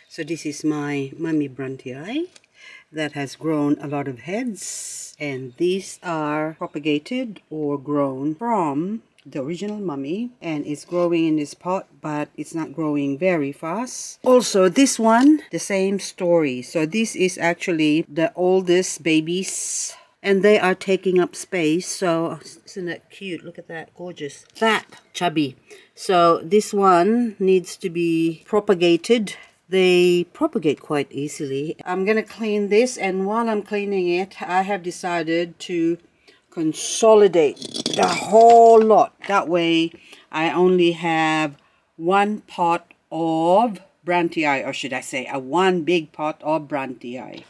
So this is my mummy Brandtii that has grown a lot of heads, and these are propagated or grown from the original mummy, and it's growing in this pot, but it's not growing very fast. Also, this one, the same story. So this is actually the oldest babies, and they are taking up space. So isn't that cute? Look at that, gorgeous, fat, chubby. So this one needs to be propagated. They propagate quite easily. I'm gonna clean this, and while I'm cleaning it, I have decided to consolidate the whole lot. That way I only have one pot of Brandtii, or should I say one big pot of Brandtii.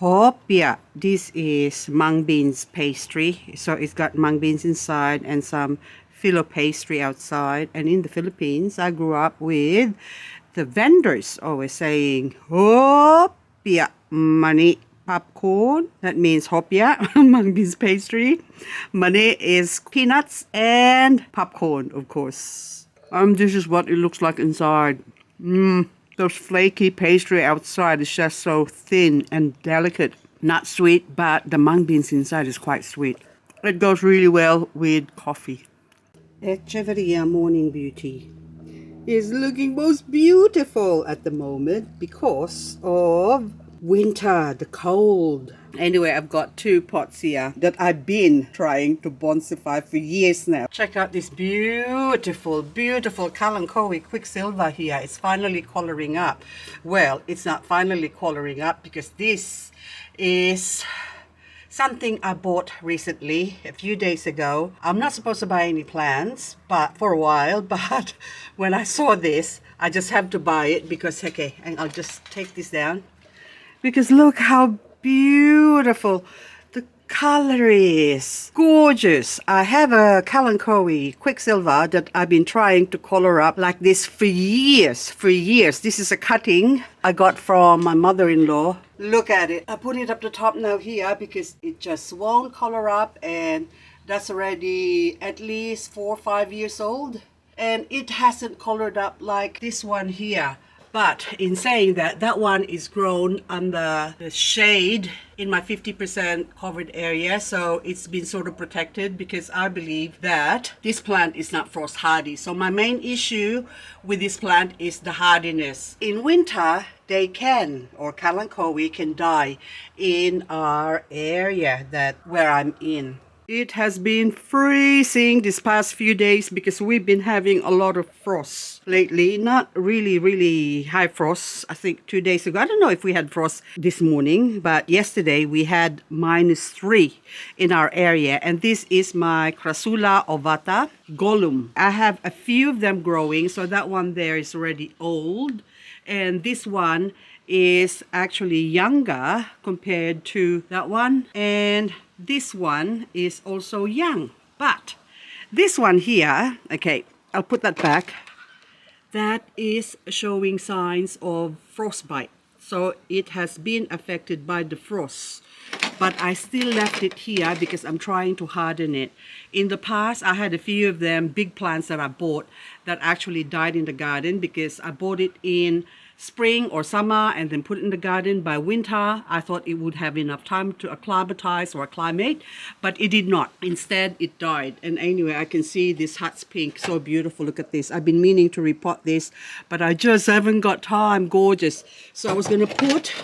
Hopia. This is mung beans pastry. So it's got mung beans inside and some phyllo pastry outside. And in the Philippines, I grew up with the vendors always saying, Hopia, money, popcorn. That means Hopia, mung beans pastry. Money is peanuts and popcorn, of course. This is what it looks like inside. Those flaky pastry outside is just so thin and delicate. Not sweet, but the mung beans inside is quite sweet. It goes really well with coffee. Echeveria Morning Beauty is looking most beautiful at the moment because of winter, the cold. Anyway, I've got two pots here that I've been trying to bonsai for years now. Check out this beautiful, beautiful Kalanchoe Quicksilver here. It's finally coloring up. Well, it's not finally coloring up because this is something I bought recently, a few days ago. I'm not supposed to buy any plants but for a while, but when I saw this, I just have to buy it because, okay, and I'll just take this down. Because look how beautiful the color is. Gorgeous. I have a Kalanchoe Quicksilver that I've been trying to color up like this for years. This is a cutting I got from my mother-in-law. Look at it. I put it up the top now here because it just won't color up, and that's already at least 4 or 5 years old. And it hasn't colored up like this one here. But in saying that, that one is grown under the shade in my 50% covered area. So it's been sort of protected because I believe that this plant is not frost hardy. So my main issue with this plant is the hardiness. In winter, they can, or Kalanchoe can die in our area where I'm in. It has been freezing this past few days because we've been having a lot of frost lately. Not really high frost. I think 2 days ago. I don't know if we had frost this morning, but yesterday we had -3 in our area. And this is my Crassula ovata golum. I have a few of them growing, so that one there is already old. And this one is actually younger compared to that one. And this one is also young. But this one here, okay, I'll put that back. That is showing signs of frostbite. So it has been affected by the frost. But I still left it here because I'm trying to harden it. In the past, I had a few of them, big plants that I bought that actually died in the garden because I bought it in spring or summer and then put it in the garden. By winter, I thought it would have enough time to acclimatize or acclimate, but it did not. Instead, it died. And anyway, I can see this heart's pink, so beautiful. Look at this. I've been meaning to repot this, but I just haven't got time. Gorgeous. So I was going to put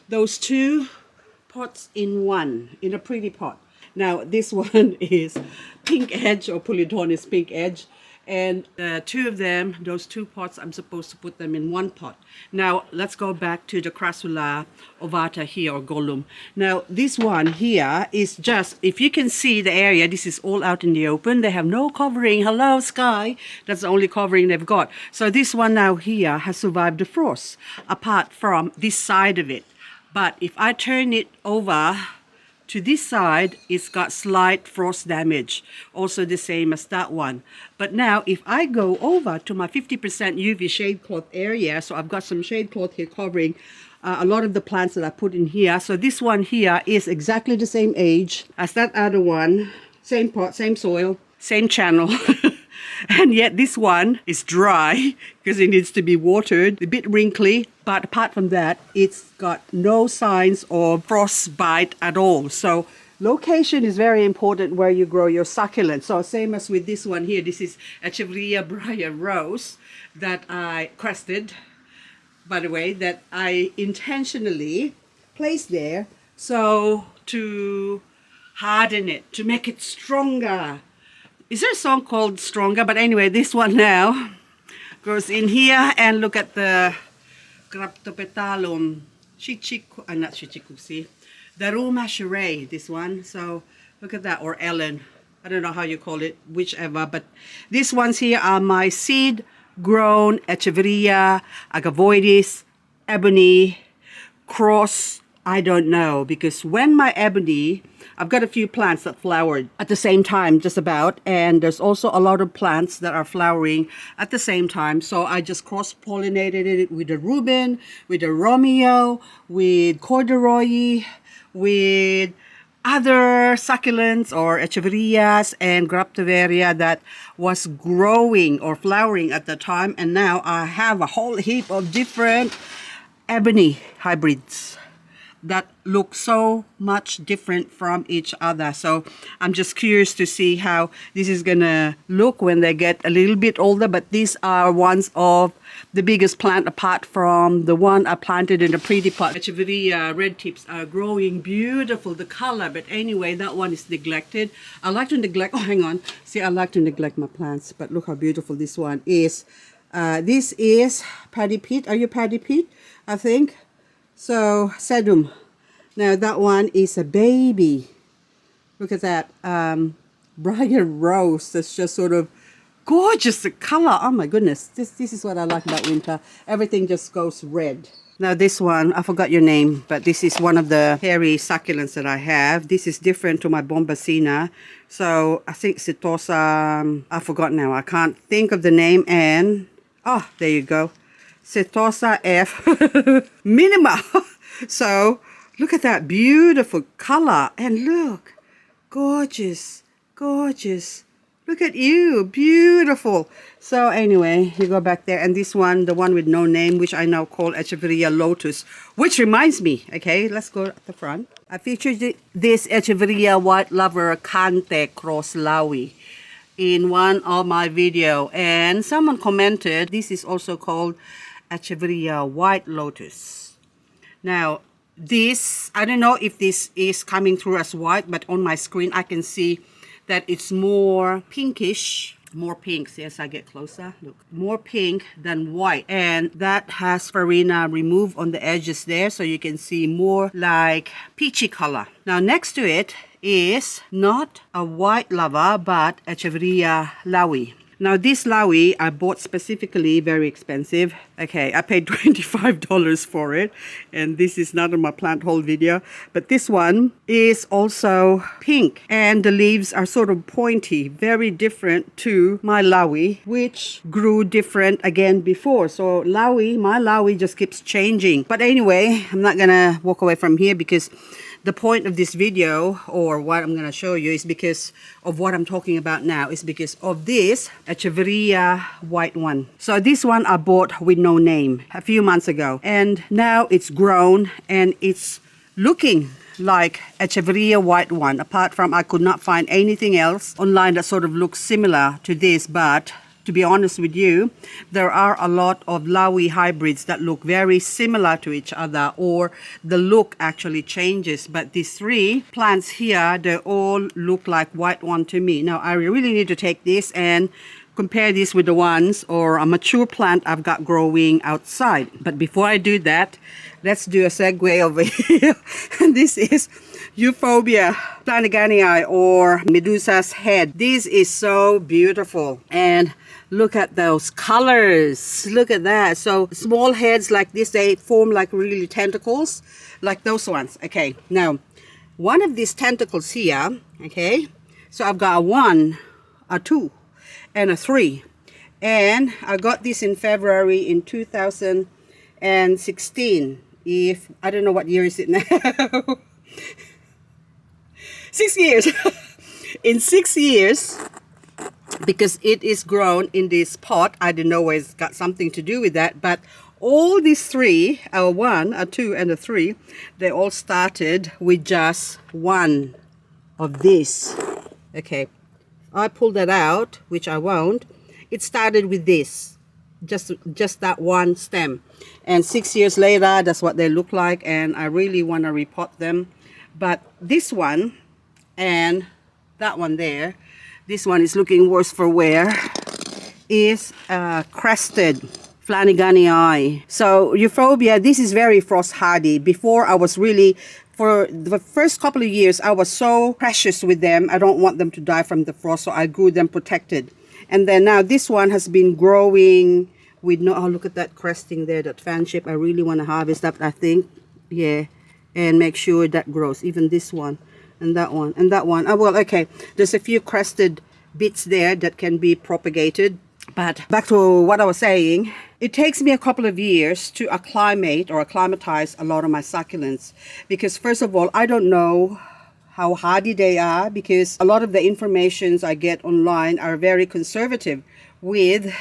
those two pots in a pretty pot. Now this one is pink edge, or Polydonis pink edge, and two of them, those two pots, I'm supposed to put them in one pot. Now let's go back to the Crassula ovata here, or golum. Now this one here is just, if you can see the area, this is all out in the open. They have no covering. Hello sky, that's the only covering they've got. So this one now here has survived the frost apart from this side of it. But if I turn it over to this side, it's got slight frost damage, also the same as that one. But now if I go over to my 50% UV shade cloth area, so I've got some shade cloth here covering a lot of the plants that I put in here. So this one here is exactly the same age as that other one, same pot, same soil, same channel. And yet this one is dry because it needs to be watered, a bit wrinkly. But apart from that, it's got no signs of frostbite at all. So location is very important where you grow your succulent. So same as with this one here, this is Echeveria Briar Rose that I crested, by the way, that I intentionally placed there so to harden it, to make it stronger. Is there a song called Stronger? But anyway, this one now goes in here, and look at the Graptopetalum not Chichikusi, the Roma Sheree, this one. So look at that, or Ellen. I don't know how you call it, whichever. But these ones here are my seed grown Echeveria, Agavoides, Ebony, Cross. I don't know, because when my Ebony, I've got a few plants that flowered at the same time, just about, and there's also a lot of plants that are flowering at the same time. So I just cross-pollinated it with the Reuben, with the Romeo, with Corduroy, with other succulents or Echeverias and Graptoveria that was growing or flowering at the time. And now I have a whole heap of different ebony hybrids that look so much different from each other. So I'm just curious to see how this is gonna look when they get a little bit older. But these are ones of the biggest plant apart from the one I planted in the pretty pot. Echeveria red tips are growing beautiful, the color. But anyway, that one is neglected. I like to neglect, oh hang on, see, I like to neglect my plants, but look how beautiful this one is. This is Paddy Pete. Are you Paddy Pete? I think so. Sedum. Now that one is a baby. Look at that. Briar Rose. That's just sort of gorgeous, the color. Oh my goodness. This is what I like about winter. Everything just goes red. Now this one, I forgot your name, but this is one of the hairy succulents that I have. This is different to my Bombacina. So I think Setosa, I forgot now. I can't think of the name. And, oh, there you go. Setosa F Minima. So look at that beautiful color, and look, gorgeous, gorgeous. Look at you, beautiful. So anyway, you go back there, and this one, the one with no name, which I now call Echeveria Lotus, which reminds me, okay, let's go at the front. I featured this Echeveria White Lover Cante Cross Laui in one of my video, and someone commented this is also called Echeveria White Lotus. Now this, I don't know if this is coming through as white, but on my screen I can see that it's more pinkish, more pink. See, as I get closer, look, more pink than white, and that has farina removed on the edges there, so you can see more like peachy color. Now next to it is not a white lover, but Echeveria Laui. Now this Laui I bought specifically, very expensive. Okay, I paid $25 for it, and this is not on my plant haul video, but this one is also pink, and the leaves are sort of pointy, very different to my Laui, which grew different again before. So Laui, my Laui just keeps changing. But anyway, I'm not gonna walk away from here, because the point of this video, or what I'm going to show you, is because of what I'm talking about now, is because of this Echeveria white one. So this one I bought with no name a few months ago, and now it's grown and it's looking like Echeveria white one. Apart from, I could not find anything else online that sort of looks similar to this. But to be honest with you, there are a lot of Laui hybrids that look very similar to each other, or the look actually changes. But these three plants here, they all look like white one to me. Now I really need to take this and compare this with the ones, or a mature plant I've got growing outside. But before I do that, let's do a segue over here. And this is Euphorbia Planiganii, or Medusa's head. This is so beautiful, and look at those colors. Look at that. So small heads like this, they form like really tentacles, like those ones. Okay, now one of these tentacles here, okay, so I've got a 1, a 2, and a 3, and I got this in February in 2016. If I don't know what year is it now. 6 years. In 6 years because it is grown in this pot. I don't know where it's got something to do with that, but all these three, our 1, our 2, and a 3, they all started with just one of this. Okay, I pulled that out, which I won't. It started with this, just that one stem, and 6 years later, that's what they look like, and I really want to repot them. But this one and that one there, this one is looking worse for wear, is crested Flanaganii. So Euphorbia, this is very frost hardy. Before I was really, for the first couple of years, I was so precious with them. I don't want them to die from the frost, so I grew them protected. And then now this one has been growing with no, oh, look at that cresting there, that fan shape. I really want to harvest that, I think. Yeah, and make sure that grows. Even this one and that one and that one. Oh, well, okay. There's a few crested bits there that can be propagated. But back to what I was saying, it takes me a couple of years to acclimatize a lot of my succulents, because first of all, I don't know how hardy they are, because a lot of the informations I get online are very conservative with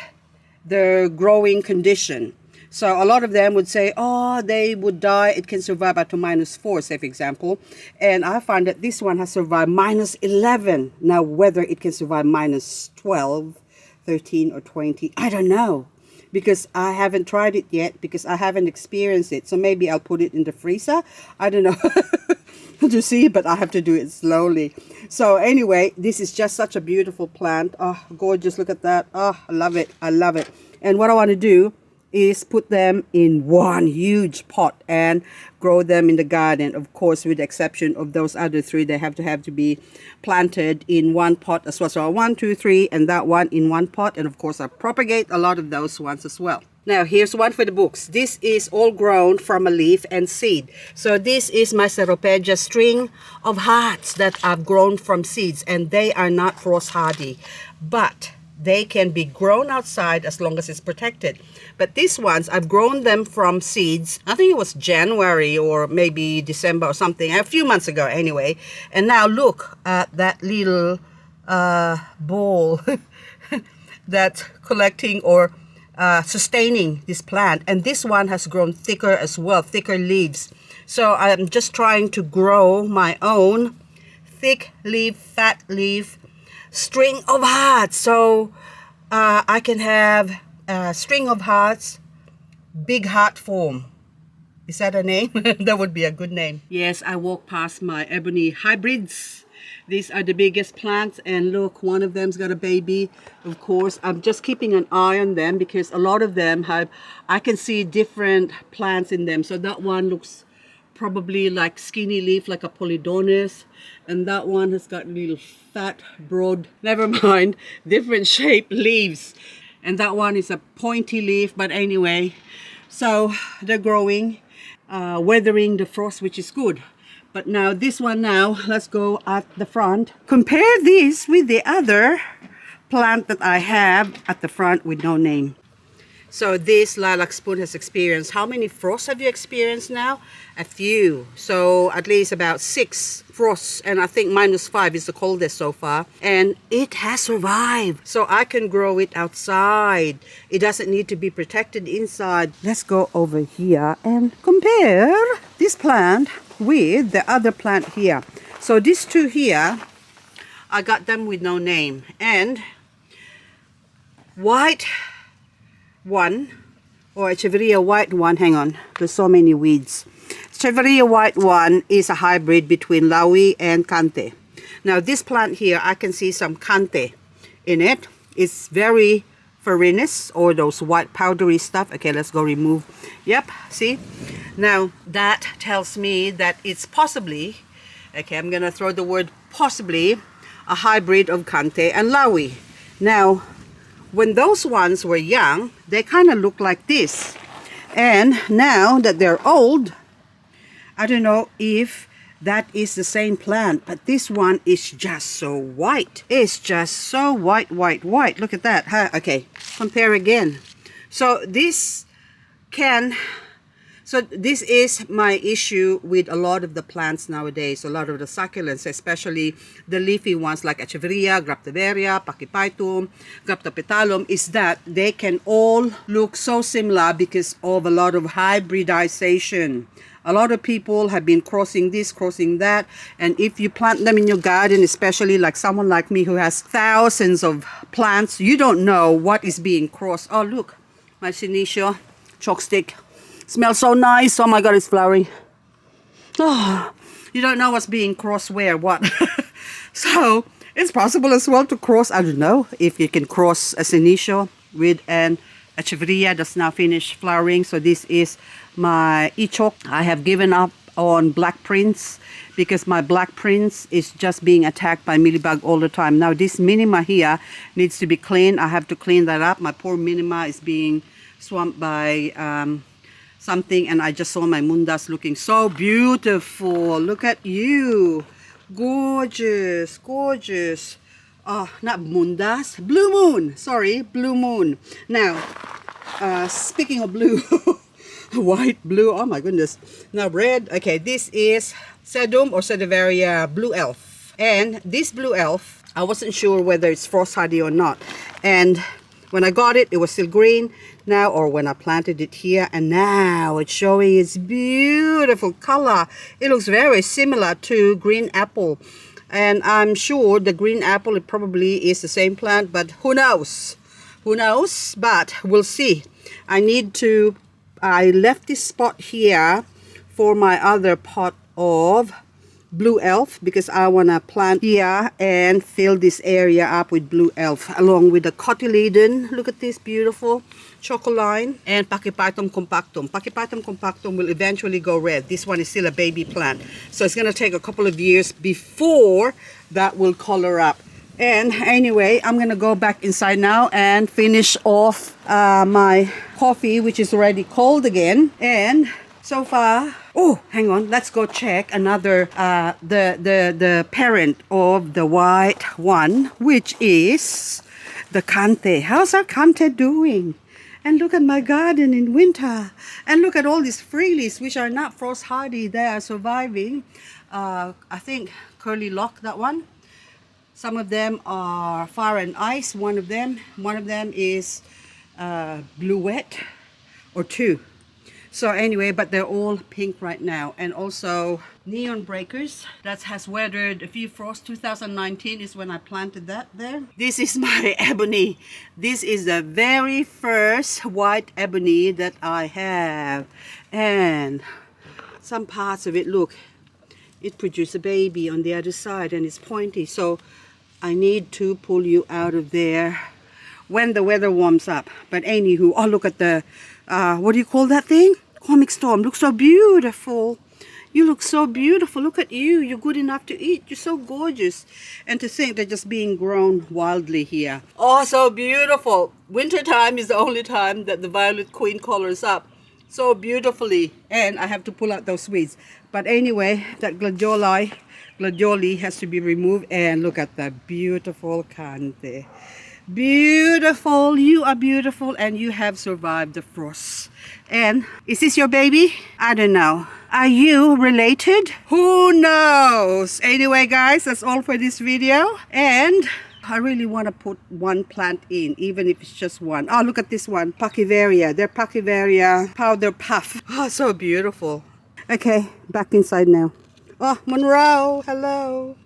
the growing condition. So a lot of them would say, oh, they would die, it can survive up to -4, say for example. And I find that this one has survived -11. Now, whether it can survive -12, 13 or 20, I don't know, because I haven't tried it yet, because I haven't experienced it. So maybe I'll put it in the freezer, I don't know, to see, but I have to do it slowly. So anyway, this is just such a beautiful plant. Oh, gorgeous, look at that. Oh, I love it, I love it. And what I want to do is put them in one huge pot and grow them in the garden. Of course, with the exception of those other 3, they have to be planted in one pot as well. So 1, 2, 3, and that one in one pot. And of course, I propagate a lot of those ones as well. Now, here's one for the books. This is all grown from a leaf and seed. So this is my Sedeveria string of hearts that I've grown from seeds, and they are not frost hardy, but they can be grown outside as long as it's protected. But these ones, I've grown them from seeds. I think it was January or maybe December or something, a few months ago anyway. And now look at that little ball that's collecting or sustaining this plant. And this one has grown thicker as well, thicker leaves. So I'm just trying to grow my own thick leaf, fat leaf string of hearts. So I can have a string of hearts, big heart form. Is that a name? That would be a good name. Yes, I walk past my ebony hybrids. These are the biggest plants, and look, one of them's got a baby. Of course, I'm just keeping an eye on them, because a lot of them have, I can see different plants in them. So that one looks probably like skinny leaf, like a Polydonus, and that one has got little fat, broad, never mind, different shaped leaves. And that one is a pointy leaf, but anyway, so they're growing, weathering the frost, which is good. But now this one, now let's go at the front. Compare this with the other plant that I have at the front with no name. So this lilac spoon has experienced, how many frosts have you experienced now? A few. So at least about 6 frosts, and I think -5 is the coldest so far. And it has survived. So I can grow it outside. It doesn't need to be protected inside. Let's go over here and compare this plant with the other plant here. So these 2 here, I got them with no name. And white one, or Echeveria White one, hang on, there's so many weeds. Echeveria White one is a hybrid between Laui and Cante. Now this plant here, I can see some Cante in it. It's very farinous, or those white powdery stuff. Okay, let's go remove. Yep, see? Now that tells me that it's possibly, okay, I'm gonna throw the word possibly, a hybrid of Cante and Laui. Now, when those ones were young, they kind of look like this. And now that they're old, I don't know if that is the same plant, but this one is just so white. It's just so white, white, white. Look at that, huh? Okay, compare again. So this can So this is my issue with a lot of the plants nowadays, a lot of the succulents, especially the leafy ones like Echeveria, Graptiveria, Pachyphytum, Graptopetalum, is that they can all look so similar because of a lot of hybridization. A lot of people have been crossing this, crossing that, and if you plant them in your garden, especially like someone like me who has thousands of plants, you don't know what is being crossed. Oh look, my Senecio chalkstick smells so nice. Oh my god, it's flowering. Oh, you don't know what's being crossed where, what. So it's possible as well to cross, I don't know, if you can cross a Senecio with an Echeveria that's now finished flowering. So this is my Echoc. I have given up on Black Prince because my Black Prince is just being attacked by mealybug all the time. Now this minima here needs to be cleaned. I have to clean that up. My poor minima is being swamped by something, and I just saw my mundas looking so beautiful. Look at you. Gorgeous, gorgeous. Oh, not mundas, blue moon. Sorry, blue moon. Now, speaking of blue, white, blue, oh my goodness. Now red, okay, this is Sedum or Sedeveria Blue Eld. And this Blue Eld, I wasn't sure whether it's frost hardy or not. And when I got it, it was still green. Now, or when I planted it here, and now it's showing its beautiful color. It looks very similar to green apple. And I'm sure the green apple, it probably is the same plant, but who knows? Who knows? But we'll see. I left this spot here for my other pot of Blue Eld because I want to plant here and fill this area up with Blue Eld along with the cotyledon. Look at this beautiful chocoline and Pachyphytum compactum. Pachyphytum compactum will eventually go red. This one is still a baby plant, so it's going to take a couple of years before that will color up. And anyway, I'm gonna go back inside now and finish off my coffee, which is already cold again. And so far, oh, hang on, let's go check another the parent of the white one, which is the Cante. How's our Cante doing? And look at my garden in winter, and look at all these freelies which are not frost hardy. They are surviving. I think curly lock, that one. Some of them are fire and ice. One of them is blue wet, or two. So anyway, but they're all pink right now. And also neon breakers that has weathered a few frosts. 2019 is when I planted that there. This is my ebony. This is the very first white ebony that I have. And some parts of it, look, it produced a baby on the other side and it's pointy. So I need to pull you out of there when the weather warms up. But anywho, oh look at the, what do you call that thing? Comic storm. Looks so beautiful. You look so beautiful. Look at you. You're good enough to eat. You're so gorgeous. And to think they're just being grown wildly here. Oh, so beautiful. Winter time is the only time that the violet queen colors up so beautifully. And I have to pull out those weeds. But anyway, that gladioli has to be removed. And look at the beautiful Cante. Beautiful. You are beautiful and you have survived the frost. And is this your baby? I don't know. Are you related? Who knows? Anyway guys, that's all for this video. And I really want to put one plant in, even if it's just one. Oh, look at this one. Pachyveria. They're Pachyveria powder puff. Oh, so beautiful. Okay, back inside now. Oh, Monroe. Hello.